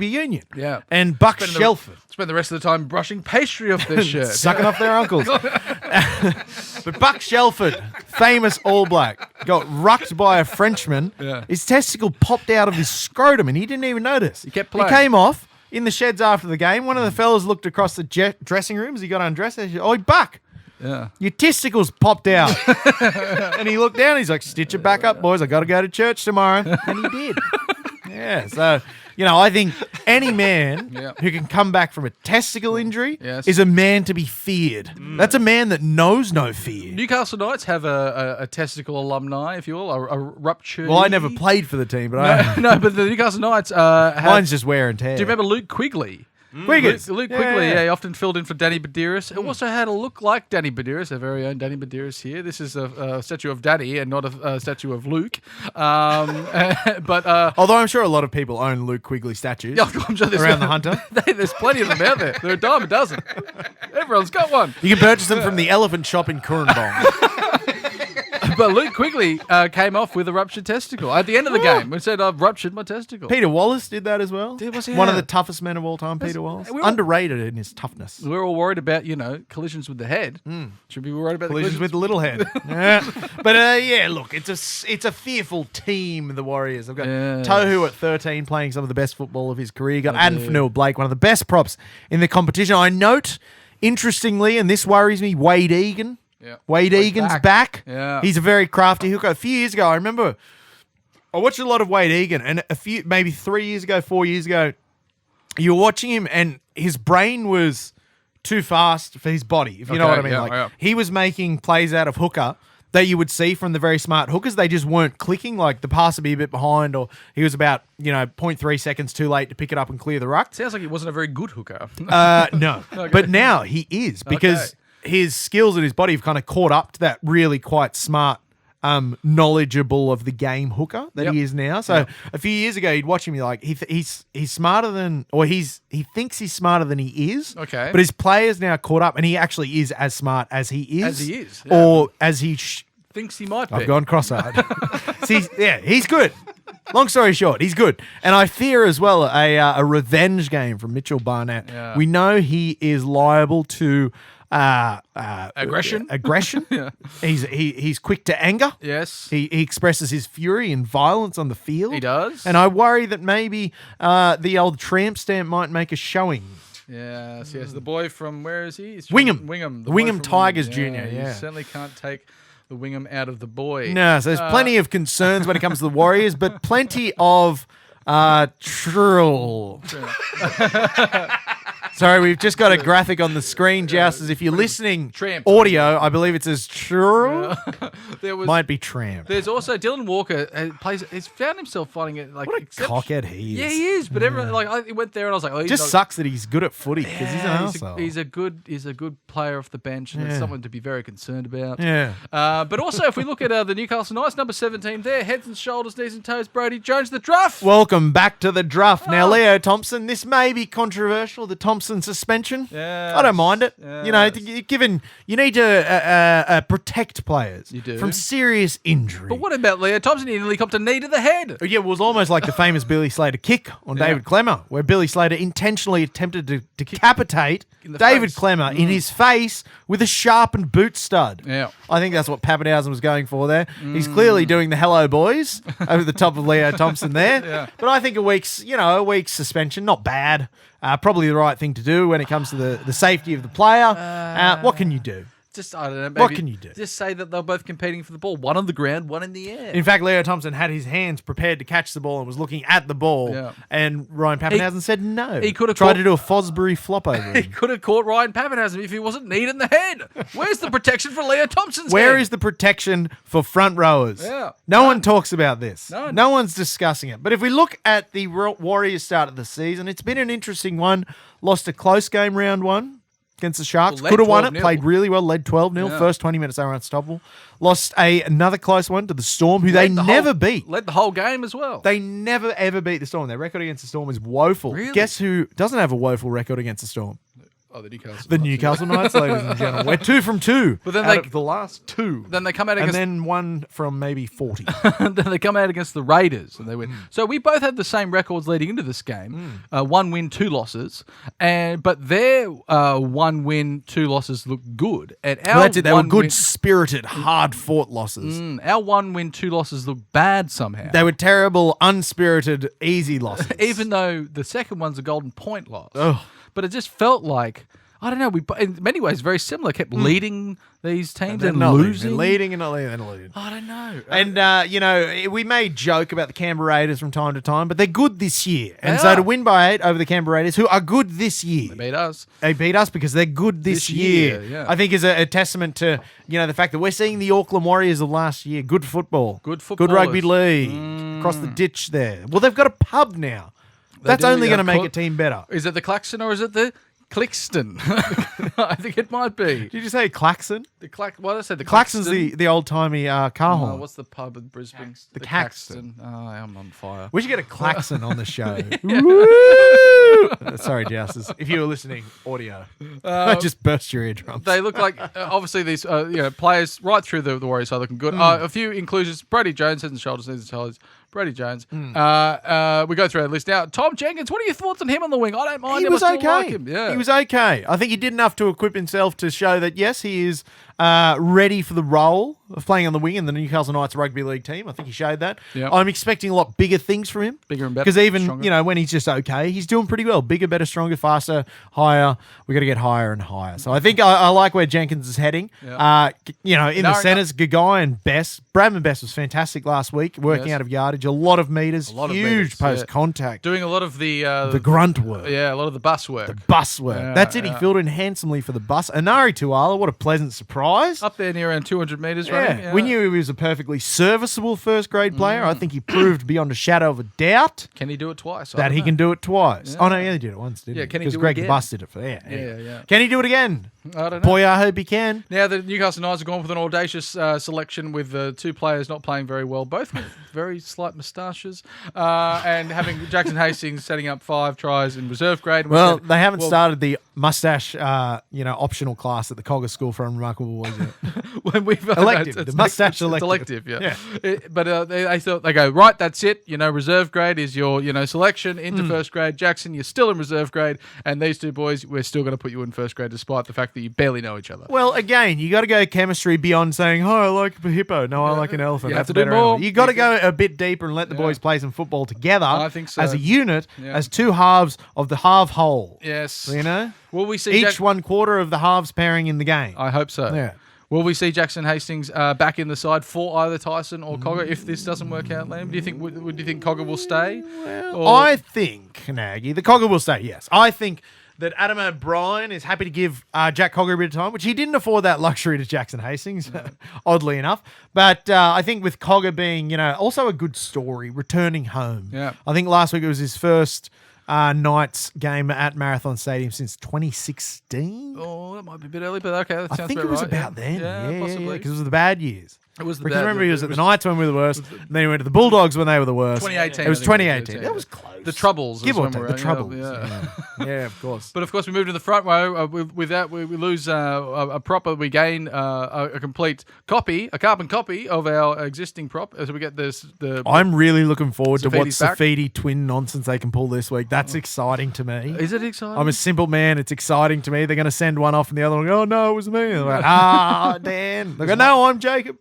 union. Yeah. And Buck Shelford. Spend the rest of the time brushing pastry off their shirt. Sucking off their uncles. But Buck Shelford, famous All Black, got rucked by a Frenchman. Yeah. His testicle popped out of his scrotum and he didn't even notice. He kept playing. He came off in the sheds after the game. One of the fellas looked across the dressing room as he got undressed and he said, "Oi, Buck, your testicles popped out." And he looked down and he's like, "Stitch it back up, boys. I got to go to church tomorrow." And he did. Yeah, so, I think any man who can come back from a testicle injury is a man to be feared. That's a man that knows no fear. Newcastle Knights have a testicle alumni, if you will, a rupture. Well, I never played for the team, but but the Newcastle Knights have... Mine's just wear and tear. Do you remember Luke Quigley? Luke Quigley, he often filled in for Danny Badiris. It also had a look like Danny Badiris, our very own Danny Badiris here. This is a statue of Danny and not a statue of Luke. But although I'm sure a lot of people own Luke Quigley statues I'm sure around the Hunter. There's plenty of them out there. They're a dime a dozen. Everyone's got one. You can purchase them from the elephant shop in Currambong. But Luke Quigley came off with a ruptured testicle at the end of the game. We said, "I've ruptured my testicle." Peter Wallace did that as well. Was he? One of the toughest men of all time, Peter Wallace. Underrated in his toughness. We're all worried about, collisions with the head. Should we be worried about collisions with the little head? But look, it's a fearful team, the Warriors. I've got Tohu at 13 playing some of the best football of his career. You got Adam Fanua-Blake, one of the best props in the competition. I note, interestingly, and this worries me, Wade Egan. Yeah. Wade Egan's back. Yeah. He's a very crafty hooker. A few years ago, I remember I watched a lot of Wade Egan, and maybe 3 years ago, 4 years ago, you were watching him and his brain was too fast for his body, if you know what I mean. He was making plays out of hooker that you would see from the very smart hookers. They just weren't clicking, like the pass would be a bit behind, or he was about, 0.3 seconds too late to pick it up and clear the ruck. Sounds like he wasn't a very good hooker. No. Okay. But now he is, because his skills and his body have kind of caught up to that really quite smart, knowledgeable of the game hooker that he is now. So a few years ago, you'd watch him, you're like, he's smarter than, or he thinks he's smarter than he is. Okay. But his players now caught up, and he actually is as smart as he is. As he is. Yeah. Or as he thinks he might be. I've gone cross-eyed. He's good. Long story short, he's good. And I fear as well a revenge game from Mitchell Barnett. Yeah. We know he is liable to aggression. Yeah. He's quick to anger. Yes. He expresses his fury and violence on the field. He does. And I worry that maybe the old tramp stamp might make a showing. Yes. The boy from, where is he? He's from Wingham. The Wingham Tigers Jr. You certainly can't take the Wingham out of the boy. No, so there's plenty of concerns when it comes to the Warriors, but plenty of trill. Sorry, we've just got a graphic on the screen, Joust, as if you're listening audio, I believe it says true. Might be tramp. There's also Dylan Walker he's found himself finding it like what a cockhead he is. Yeah, he is. But everyone he went there and I was like, just sucks that he's good at footy because he's an arsehole. He's a good player off the bench, and it's someone to be very concerned about. Yeah. But also if we look at the Newcastle Knights, number 17 there, heads and shoulders, knees and toes, Brody Jones, the Druff. Welcome back to the Druff. Now, Leo Thompson, this may be controversial, the Thompson suspension. Yeah, I don't mind it. Given you need to protect players from serious injury. But what about Leo Thompson? He nearly copped a knee to the head. Yeah, it was almost like the famous Billy Slater kick on David Clemmer, where Billy Slater intentionally attempted to decapitate David Clemmer in his face with a sharpened boot stud. Yeah. I think that's what Pappenhausen was going for there. He's clearly doing the hello boys over the top of Leo Thompson there. But I think a week's suspension, not bad. Probably the right thing to do when it comes to the safety of the player. What can you do? Just, I don't know. Maybe What can you do? Just say that they're both competing for the ball. One on the ground, one in the air. In fact, Leo Thompson had his hands prepared to catch the ball and was looking at the ball. And Ryan Pappenhausen said no. He could have tried to do a Fosbury flop over him. He could have caught Ryan Pappenhausen if he wasn't kneed in the head. Where's the protection for Leo Thompson's Where head? is the protection for front rowers? Yeah. No one talks about this. None. No one's discussing it. But if we look at the Warriors start of the season, it's been an interesting one. Lost a close game round one against the Sharks. Well, Could have won it. 12-0. Played really well. Led 12-0. First 20 minutes, they were unstoppable. Lost another close one to the Storm, who they never beat. Led the whole game as well. They never, ever beat the Storm. Their record against the Storm is woeful. Really? Guess who doesn't have a woeful record against the Storm? Oh, the Newcastle. The Newcastle Knights, ladies and gentlemen. We're 2 from 2. But then out of the last 2. Then they come out and against... then 1 from maybe 40. then they come out against the Raiders and they win. So we both had the same records leading into this game. 1 win, 2 losses. But their 1 win, 2 losses look good. And our that's it. They were good-spirited, hard-fought losses. Our 1 win, 2 losses look bad somehow. They were terrible, unspirited, easy losses. Even though the second one's a golden point loss. Ugh. But it just felt like, I don't know, we in many ways very similar, kept leading these teams and not losing. Leading and not leading and leading. I don't know. And, we may joke about the Canberra Raiders from time to time, but they're good this year. And They so are. to win by 8 over the Canberra Raiders, who are good this year. They beat us. They beat us because they're good this year. Yeah. I think is a testament to, the fact that we're seeing the Auckland Warriors of last year. Good football. Good Good rugby footballers. league. Across the ditch there. Well, they've got a pub now. That's only going to make a team better. Is it the Claxon or is it the Clixton? I think it might be. Did you say Claxon? What did I say? The Claxon's Claxton? the old-timey car horn. What's the pub in Brisbane? The Caxton. Oh, I'm on fire. We should get a klaxon on the show. Woo! Sorry, Joust. If you were listening, audio. I just burst your eardrums. They look like, obviously, these players right through the Warriors are looking good. A few inclusions. Brady Jones, head and shoulders, knees and shoulders. Brady Jones. We go through our list now. Tom Jenkins, what are your thoughts on him on the wing? I don't mind him. He was I still okay. like him. Yeah. He was okay. I think he did enough to equip himself to show that, yes, he is ready for the role of playing on the wing in the Newcastle Knights rugby league team. I think he showed that. Yep. I'm expecting a lot bigger things from him. Bigger and better. Because even, stronger. when he's just okay, he's doing pretty well. Bigger, better, stronger, faster, higher. We've got to get higher and higher. So I think I like where Jenkins is heading. Yep. In the centres, Gagai and Best. Bradman Best was fantastic last week, working out of yardage, a lot of meters, huge post-contact. Doing a lot of the grunt work. Yeah, a lot of the bus work. The bus work. Yeah, That's it. He filled in handsomely for the bus. Anari Tuala, what a pleasant surprise. Up there near around 200 metres running. Yeah. We knew he was a perfectly serviceable first-grade player. I think he proved beyond a shadow of a doubt Can he do it twice? that he can do it twice. Oh, no, he only did it once, didn't he? Can he Because do it Greg again? Bus did it for Yeah. Can he do it again? I don't know. Boy, I hope he can. Now, the Newcastle Knights have gone with an audacious selection with 2 players not playing very well, both with very slight moustaches, and having Jackson Hastings setting up 5 tries in reserve grade. Well, they haven't started the mustache, optional class at the Cogger School for Unremarkable Boys yet. when we've Elective. it's The mustache it's elective. yeah. But they thought, they go, right, that's it. Reserve grade is your, selection into first grade. Jackson, you're still in reserve grade. And these 2 boys, we're still going to put you in first grade despite the fact that you barely know each other. Well, again, you got to go chemistry beyond saying, "Oh, I like a hippo. No, I like an elephant." You have That's to do better more. animal. You got to go a bit deeper and let the boys play some football together. I think so. As a unit, Yeah. as 2 halves of the half whole. Yes. Will we see each 1/4 of the halves pairing in the game? I hope so. Yeah. Will we see Jackson Hastings back in the side for either Tyson or Cogger if this doesn't work out, Liam? Do you think do you think Cogger will stay? I think, Naggy, the Cogger will stay, yes. I think that Adam O'Brien is happy to give Jack Cogger a bit of time, which he didn't afford that luxury to Jackson Hastings, oddly enough. But I think with Cogger being, also a good story, returning home. Yeah. I think last week it was his first Knights game at Marathon Stadium since 2016. Oh, that might be a bit early, but okay, that sounds I think about it was right. about then. Yeah, possibly. Because it was the bad years. It was the Because bad. remember, he was at the Knights when we were the worst, and then he went to the Bulldogs when they were the worst. 2018. It was I think 2018. yeah. That was close. The Troubles. Give is or when take, we're the at, Troubles. Yeah. Yeah, of course. But of course, we move to the front row. With that, we lose a proper. We gain a complete copy, a carbon copy of our existing prop. So we get this. I'm really looking forward to what Safiti's back. Safiti twin nonsense they can pull this week. That's exciting to me. Is it exciting? I'm a simple man. It's exciting to me. They're going to send one off and the other one go, "Oh, no, it was me." They're like, Dan. They go, "No, I'm Jacob."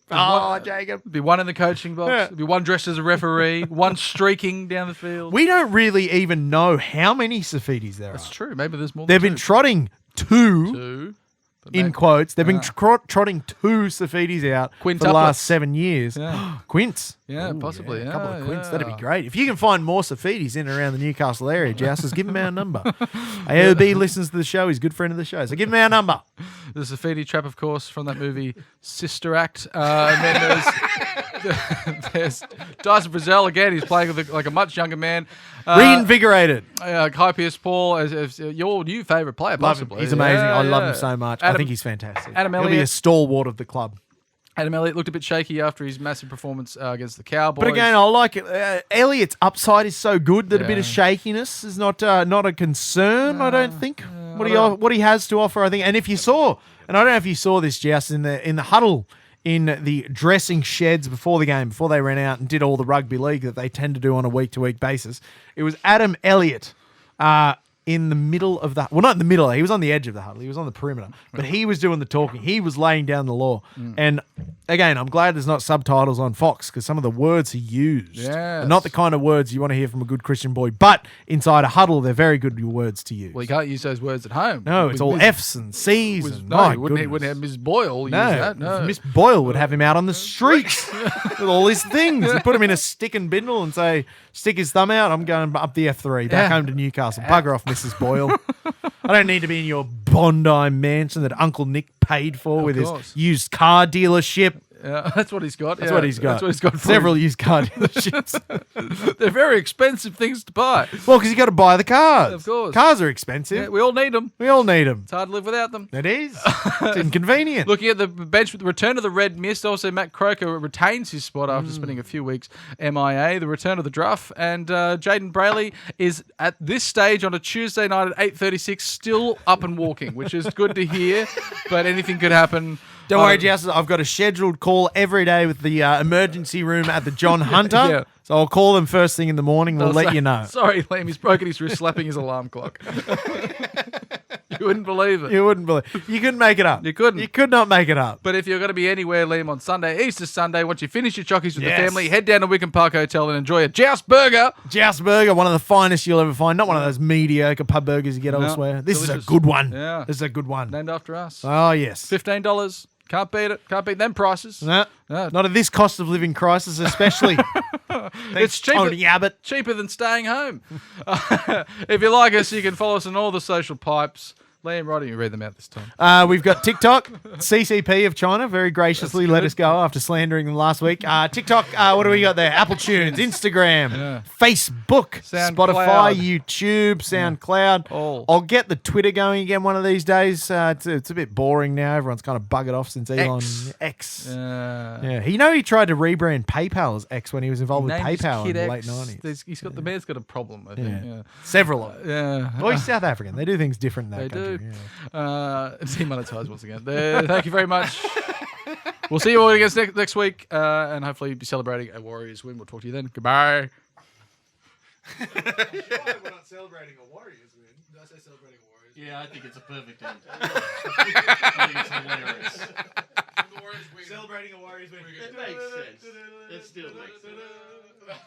Jacob. Be one in the coaching box. Yeah. Be one dressed as a referee. One streaking down the field. We don't really even know how many Safitis there That's are. true. Maybe there's more. They've than been trotting two. two. in quotes. They've been trotting 2 Safidis out for the last 7 years. Yeah. Quints. Yeah, possibly. A couple of quints. That'd be great. If you can find more Safidis in and around the Newcastle area, Joust, give him our number. AOB listens to the show. He's a good friend of the show. So give him our number. The Safidi trap, of course, from that movie Sister Act. And then there's Dyson Frizzell again. He's playing with like a much younger man. Reinvigorated. Kai Pearce-Paul as your new favourite player, possibly. He's amazing. I love him so much. I think he's fantastic. Adam He'll Elliott. be a stalwart of the club. Adam Elliott looked a bit shaky after his massive performance against the Cowboys. But again, I like it. Elliott's upside is so good that a bit of shakiness is not a concern, I don't think. What he has to offer, I think. And if you saw, and I don't know if you saw this, Jess, in the huddle in the dressing sheds before the game, before they ran out and did all the rugby league that they tend to do on a week-to-week basis, it was Adam Elliott in the middle of the... Well, not in the middle. He was on the edge of the huddle. He was on the perimeter. But he was doing the talking. He was laying down the law. And again, I'm glad there's not subtitles on Fox because some of the words he used are not the kind of words you want to hear from a good Christian boy. But inside a huddle, they're very good words to use. Well, you can't use those words at home. No, it's all F's and C's. He wouldn't have Ms. Boyle use that. No. Miss Boyle would have him out on the streets with all his things. He'd put him in a stick and bindle and say, stick his thumb out, I'm going up the F3, back home to Newcastle. Bugger off, Mrs. Boyle. I don't need to be in your Bondi mansion that Uncle Nick paid for with his used car dealership. Yeah, that's what he's got. That's what he's got. That's what he's got. Several used car dealerships. They're very expensive things to buy. Well, because you got to buy the cars. Of course. Cars are expensive. Yeah, we all need them. We all need them. It's hard to live without them. It is. It's inconvenient. Looking at the bench with the return of the Red Mist, also Matt Croker retains his spot after spending a few weeks MIA. The return of the Druff, and Jaden Brayley is at this stage on a Tuesday night at 8:36 still up and walking, which is good to hear. But anything could happen. Don't worry, Jess. I've got a scheduled call every day with the emergency room at the John Hunter. Yeah. So I'll call them first thing in the morning. We'll let you know. Sorry, Liam. He's broken his wrist slapping his alarm clock. You wouldn't believe it. You wouldn't believe it. You couldn't make it up. You couldn't. You could not make it up. But if you're going to be anywhere, Liam, on Sunday, Easter Sunday, once you finish your chockies with the family, head down to Wickham Park Hotel and enjoy a Joust burger. Joust burger, one of the finest you'll ever find. Not one of those mediocre pub burgers you get elsewhere. This delicious. is a good one. Yeah. This is a good one. Named after us. Oh, yes. $15. Can't beat it. Can't beat them prices. No, not at this cost of living crisis, especially. It's cheaper, Tony Abbott. cheaper than staying home. If you like us, you can follow us on all the social pipes. Liam, why don't you read them out this time? We've got TikTok, CCP of China, very graciously let us go after slandering them last week. TikTok, what do we got there? Apple Tunes, Instagram, Facebook, Spotify, YouTube, SoundCloud. All. I'll get the Twitter going again one of these days. It's a bit boring now. Everyone's kind of buggered off since Elon X. Yeah, he tried to rebrand PayPal as X when he was involved with PayPal in the late 90s. The man's got a problem, I think. Yeah. Several of them. Yeah. Well, he's South African. They do things different in that They country. do. Yeah. Demonetized once again. Thank you very much. We'll see you all again next week, and hopefully be celebrating a Warriors win. We'll talk to you then. Goodbye. We're not celebrating a Warriors win. Did I say celebrating a Warriors win? Yeah, I think it's a perfect end. I think it's hilarious. Celebrating a Warriors win. It makes sense. It still makes sense.